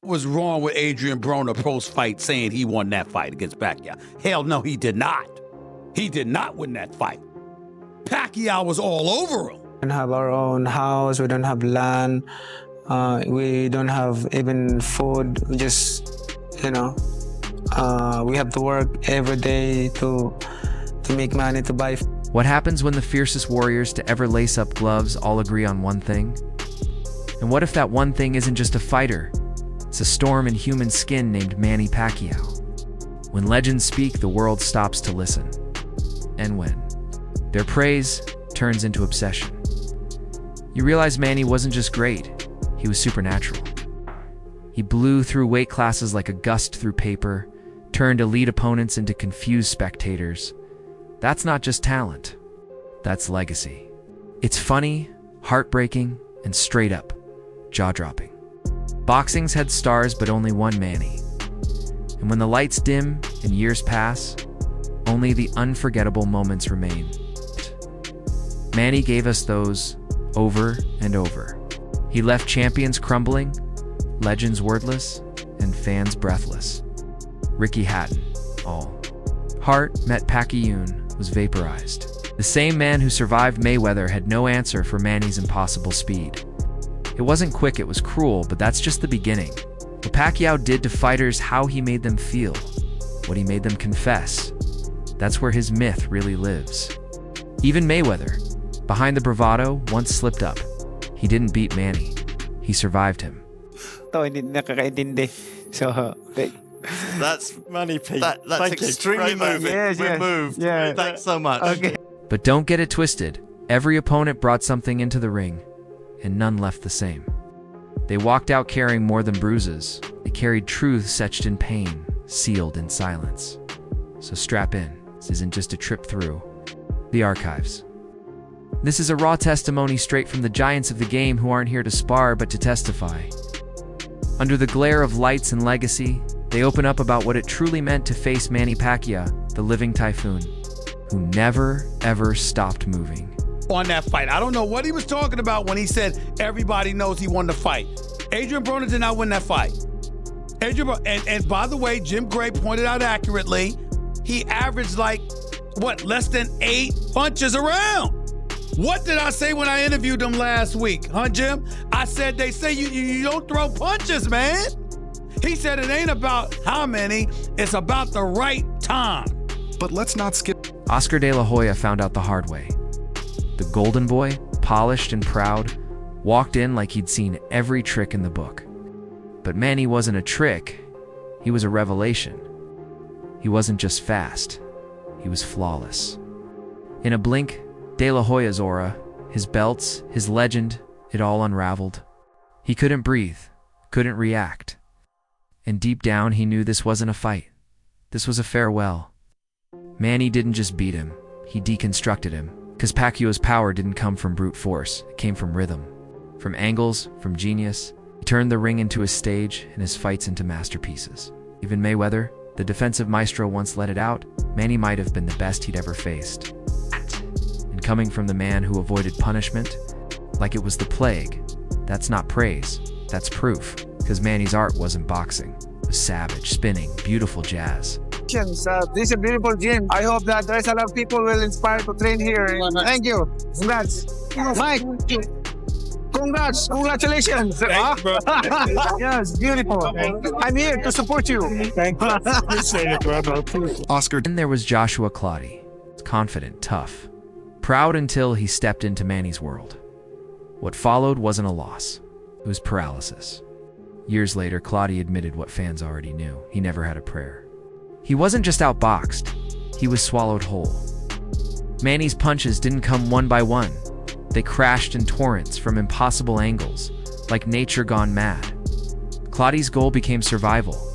Was wrong with Adrian Broner post-fight saying he won that fight against Pacquiao? Hell no, he did not. He did not win that fight. Pacquiao was all over him. We don't have our own house, we don't have land, we don't have even food. We just, we have to work every day to make money to buy. What happens when the fiercest warriors to ever lace up gloves all agree on one thing? And what if that one thing isn't just a fighter? It's a storm in human skin named Manny Pacquiao. When legends speak, the world stops to listen. And when their praise turns into obsession. You realize Manny wasn't just great, he was supernatural. He blew through weight classes like a gust through paper, turned elite opponents into confused spectators. That's not just talent, that's legacy. It's funny, heartbreaking, and straight up jaw-dropping. Boxing's had stars, but only one Manny. And when the lights dim and years pass, only the unforgettable moments remain. Manny gave us those over and over. He left champions crumbling, legends wordless, and fans breathless. Ricky Hatton, all. Hart met Pacquiao, was vaporized. The same man who survived Mayweather had no answer for Manny's impossible speed. It wasn't quick, it was cruel, but that's just the beginning. What Pacquiao did to fighters, how he made them feel, what he made them confess, that's where his myth really lives. Even Mayweather, behind the bravado, once slipped up. He didn't beat Manny, he survived him. So, that's Manny P. That's extremely moving. Yes, We're moved. Yeah. Thanks so much. Okay. But don't get it twisted. Every opponent brought something into the ring, and none left the same. They walked out carrying more than bruises. They carried truths etched in pain, sealed in silence. So strap in. This isn't just a trip through the archives. This is a raw testimony straight from the giants of the game who aren't here to spar but to testify. Under the glare of lights and legacy, they open up about what it truly meant to face Manny Pacquiao, the living typhoon, who never, ever stopped moving. On that fight, I don't know what he was talking about when he said everybody knows he won the fight. Adrian Broner did not win that fight. And by the way, Jim Gray pointed out accurately, he averaged less than 8 punches around. What did I say when I interviewed him last week, huh, Jim? I said, they say you don't throw punches, man. He said it ain't about how many, it's about the right time. But let's not skip. Oscar De La Hoya found out the hard way. The golden boy, polished and proud, walked in like he'd seen every trick in the book. But Manny wasn't a trick, he was a revelation. He wasn't just fast, he was flawless. In a blink, De La Hoya's aura, his belts, his legend, it all unraveled. He couldn't breathe, couldn't react. And deep down, he knew this wasn't a fight. This was a farewell. Manny didn't just beat him, he deconstructed him. Because Pacquiao's power didn't come from brute force, it came from rhythm. From angles, from genius. He turned the ring into a stage and his fights into masterpieces. Even Mayweather, the defensive maestro, once let it out, Manny might have been the best he'd ever faced. And coming from the man who avoided punishment, like it was the plague, that's not praise, that's proof. Because Manny's art wasn't boxing, it was savage, spinning, beautiful jazz. This is a beautiful gym. I hope that there's a lot of people will inspire to train here. Thank you. Congrats. Mike, congrats. Congratulations. Thanks, bro. Yes, beautiful. I'm here to support you. Thank you. Appreciate it, brother. Oscar. Then there was Joshua Clottey, confident, tough, proud until he stepped into Manny's world. What followed wasn't a loss, it was paralysis. Years later, Clottey admitted what fans already knew. He never had a prayer. He wasn't just outboxed, he was swallowed whole. Manny's punches didn't come one by one. They crashed in torrents from impossible angles, like nature gone mad. Clottey's goal became survival.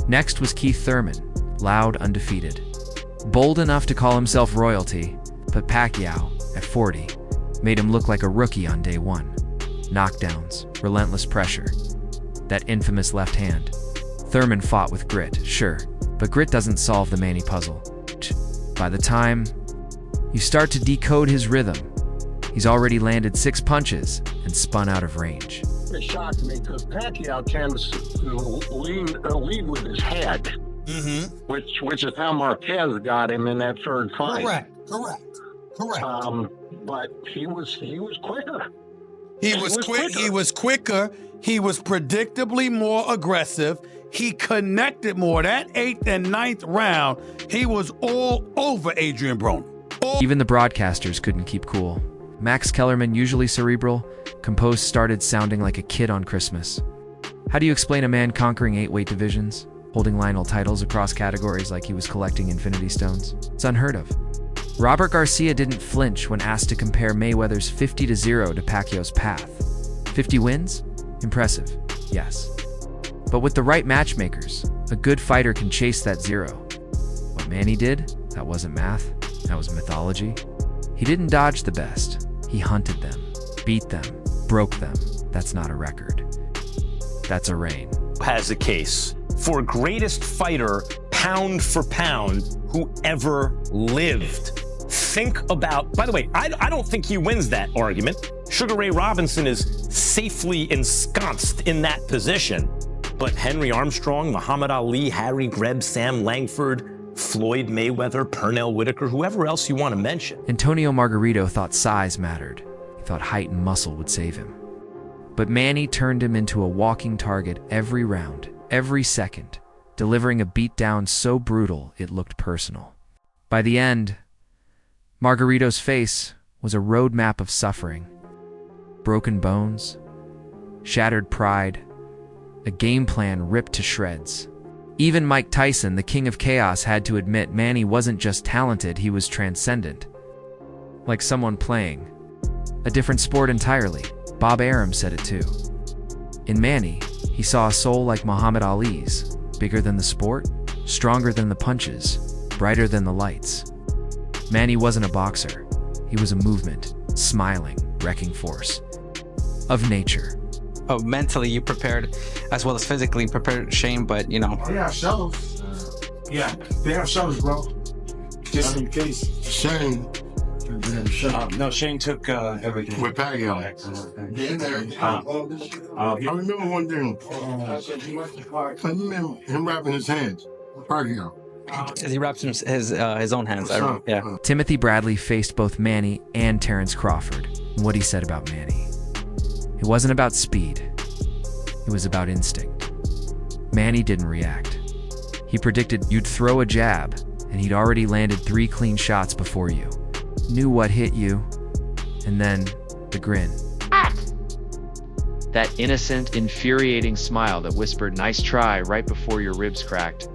Next was Keith Thurman, loud, undefeated. Bold enough to call himself royalty, but Pacquiao, at 40, made him look like a rookie on day one. Knockdowns, relentless pressure. That infamous left hand. Thurman fought with grit, sure, but grit doesn't solve the Manny puzzle. By the time you start to decode his rhythm, he's already landed 6 punches and spun out of range. of shocked me because Pacquiao tends to lead with his head, which is how Marquez got him in that third fight. Correct. But he was quicker. He was quicker. He was predictably more aggressive. He connected more. That 8th and 9th round, he was all over Adrian Broner. Even the broadcasters couldn't keep cool. Max Kellerman, usually cerebral, composed, started sounding like a kid on Christmas. How do you explain a man conquering 8 weight divisions, holding Lionel titles across categories like he was collecting infinity stones? It's unheard of. Robert Garcia didn't flinch when asked to compare Mayweather's 50-0 to Pacquiao's path. 50 wins? Impressive, yes. But with the right matchmakers, a good fighter can chase that 0. What Manny did? That wasn't math. That was mythology. He didn't dodge the best. He hunted them, beat them, broke them. That's not a record. That's a reign. Has a case for greatest fighter, pound for pound, who ever lived. Think about, by the way, I don't think he wins that argument. Sugar Ray Robinson is safely ensconced in that position. But Henry Armstrong, Muhammad Ali, Harry Greb, Sam Langford, Floyd Mayweather, Pernell Whitaker, whoever else you want to mention. Antonio Margarito thought size mattered. He thought height and muscle would save him. But Manny turned him into a walking target every round, every second, delivering a beatdown so brutal it looked personal. By the end, Margarito's face was a roadmap of suffering. Broken bones, shattered pride, a game plan ripped to shreds. Even Mike Tyson, the king of chaos, had to admit Manny wasn't just talented, he was transcendent. Like someone playing a different sport entirely. Bob Arum said it too. In Manny, he saw a soul like Muhammad Ali's, bigger than the sport, stronger than the punches, brighter than the lights. Manny wasn't a boxer. He was a movement, smiling, wrecking force of nature. Oh, mentally you prepared as well as physically prepared, Shane, but you know. They have shovels. Yeah, they have shovels, bro. Just in case. Shane. No, Shane took everything. With Pacquiao. I remember one thing. I remember him wrapping his hands. Pacquiao. As he wraps his own hands. Yeah. Timothy Bradley faced both Manny and Terrence Crawford. And what he said about Manny. It wasn't about speed. It was about instinct. Manny didn't react. He predicted you'd throw a jab, and he'd already landed 3 clean shots before you. Knew what hit you. And then, the grin. That innocent, infuriating smile that whispered, "Nice try," right before your ribs cracked.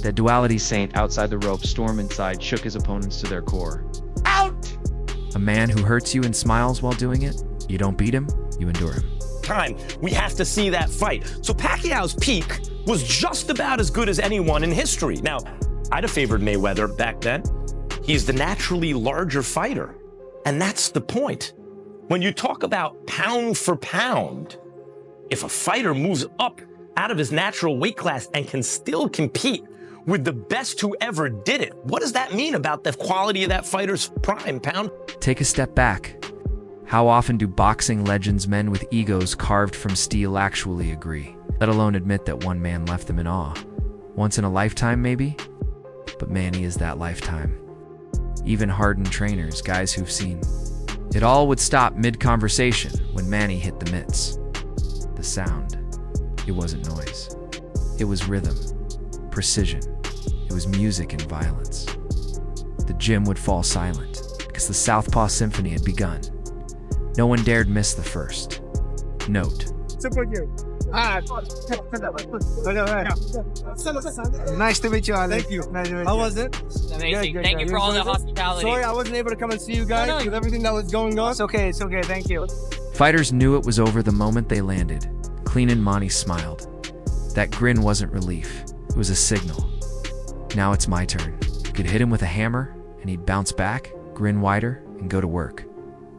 The duality saint Outside the rope, stormed inside, shook his opponents to their core. A man who hurts you and smiles while doing it. You don't beat him, you endure him. Time, we have to see that fight. So Pacquiao's peak was just about as good as anyone in history. Now, I'd have favored Mayweather back then. He's the naturally larger fighter. And that's the point. When you talk about pound for pound, if a fighter moves up out of his natural weight class and can still compete with the best who ever did it, what does that mean about the quality of that fighter's prime pound? Take a step back. How often do boxing legends, men with egos carved from steel, actually agree, let alone admit that one man left them in awe? Once in a lifetime, maybe? But Manny is that lifetime. Even hardened trainers, guys who've seen. It all would stop mid-conversation when Manny hit the mitts. The sound. It wasn't noise. It was rhythm, precision. It was music and violence. The gym would fall silent because the Southpaw Symphony had begun. No one dared miss the first note. Super cute. Nice to meet you, Alex. Thank you. How was it? Amazing. Thank you for all the hospitality. Sorry, I wasn't able to come and see you guys with everything that was going on. It's okay. Thank you. Fighters knew it was over the moment they landed. Clean and Manny smiled. That grin wasn't relief. It was a signal. Now it's my turn. You could hit him with a hammer, and he'd bounce back, grin wider, and go to work.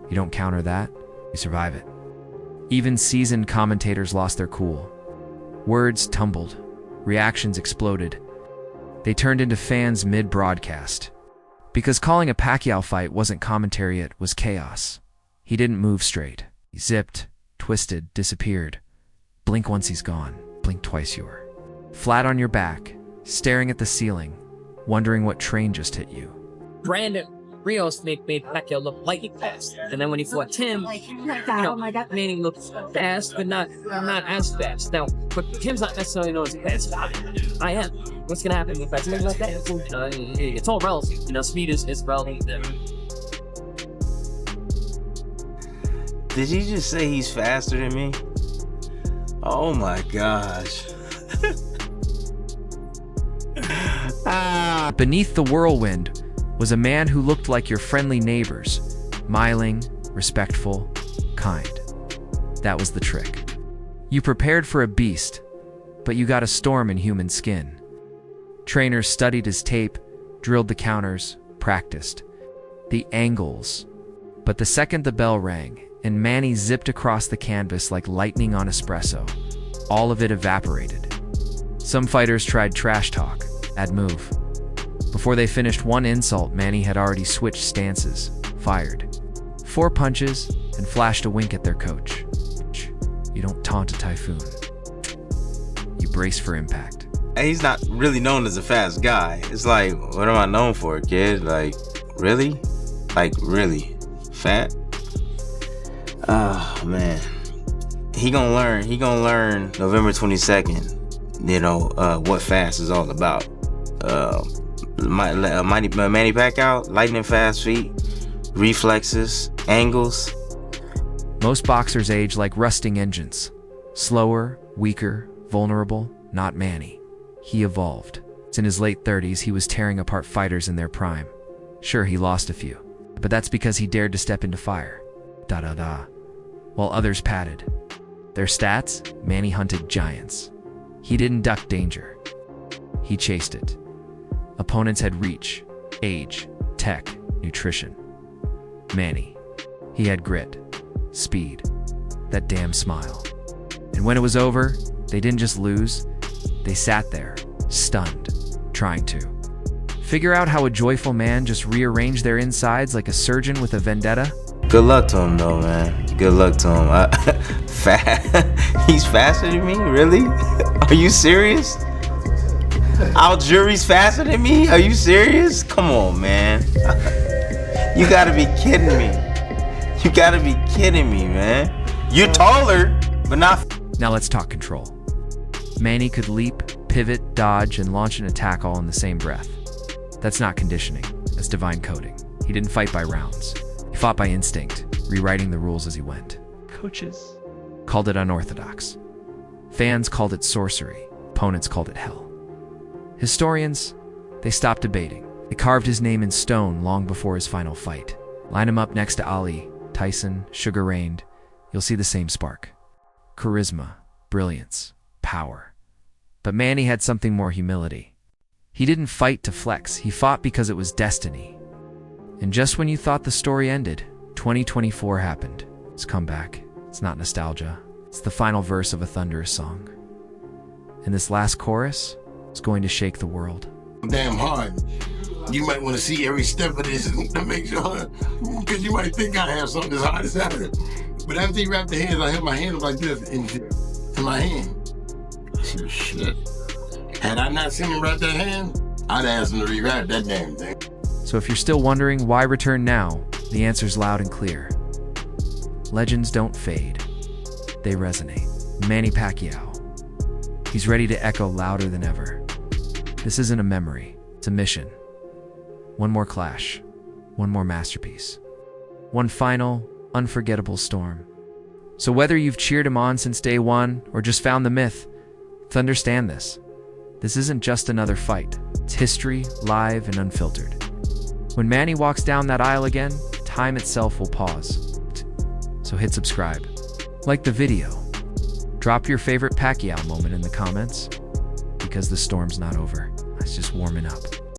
You don't counter that, you survive it. Even seasoned commentators lost their cool. Words tumbled. Reactions exploded. They turned into fans mid-broadcast. Because calling a Pacquiao fight wasn't commentary, it was chaos. He didn't move straight. He zipped, twisted, disappeared. Blink once he's gone, blink twice you're flat on your back, staring at the ceiling, wondering what train just hit you. Brandon Rios made Pacquiao look lightning fast. And then when he fought Tim, Manny looked fast, but not as fast. Now, but Tim's not necessarily known as fast. I am. What's going to happen if I do like that? It's all relative. Speed is relative. Did he just say he's faster than me? Oh my gosh. Beneath the whirlwind was a man who looked like your friendly neighbors, smiling, respectful, kind. That was the trick. You prepared for a beast, but you got a storm in human skin. Trainers studied his tape, drilled the counters, practiced the angles. But the second the bell rang, and Manny zipped across the canvas like lightning on espresso, all of it evaporated. Some fighters tried trash talk, add move. Before they finished one insult, Manny had already switched stances, fired 4 punches, and flashed a wink at their coach. You don't taunt a typhoon. You brace for impact. He's not really known as a fast guy. It's like, what am I known for, kid? Like, really? Like, really? Fat? Oh, man. He gonna learn November 22nd, what fast is all about. Manny Pacquiao, lightning fast feet, reflexes, angles. Most boxers age like rusting engines. Slower, weaker, vulnerable, not Manny. He evolved. In his late 30s, he was tearing apart fighters in their prime. Sure, he lost a few, but that's because he dared to step into fire. While others padded. Their stats, Manny hunted giants. He didn't duck danger. He chased it. Opponents had reach, age, tech, nutrition. Manny, he had grit, speed, that damn smile. And when it was over, they didn't just lose, they sat there, stunned, trying to figure out how a joyful man just rearranged their insides like a surgeon with a vendetta. Good luck to him, though, man. Good luck to him. He's faster than me? Really? Are you serious? Our jury's faster than me? Are you serious? Come on, man. You gotta be kidding me. You gotta be kidding me, man. You're taller, but not... Now let's talk control. Manny could leap, pivot, dodge, and launch an attack all in the same breath. That's not conditioning. That's divine coding. He didn't fight by rounds. He fought by instinct, rewriting the rules as he went. Coaches called it unorthodox. Fans called it sorcery. Opponents called it hell. Historians, they stopped debating. They carved his name in stone long before his final fight. Line him up next to Ali, Tyson, Sugar Ray, you'll see the same spark. Charisma, brilliance, power. But Manny had something more: humility. He didn't fight to flex, he fought because it was destiny. And just when you thought the story ended, 2024 happened. It's comeback. It's not nostalgia. It's the final verse of a thunderous song. And this last chorus is going to shake the world. Damn hard. You might want to see every step of this to make sure, because you might think I have something as hard as that. But after he wrapped the hands, I had my hand like this into my hand. Shit. Had I not seen him wrap that hand, I'd ask him to rewrap that damn thing. So if you're still wondering why return now, the answer's loud and clear. Legends don't fade. They resonate. Manny Pacquiao. He's ready to echo louder than ever. This isn't a memory, it's a mission. One more clash, one more masterpiece. One final, unforgettable storm. So whether you've cheered him on since day one or just found the myth, to understand this isn't just another fight. It's history, live and unfiltered. When Manny walks down that aisle again, time itself will pause. So hit subscribe. Like the video. Drop your favorite Pacquiao moment in the comments, because the storm's not over. It's just warming up.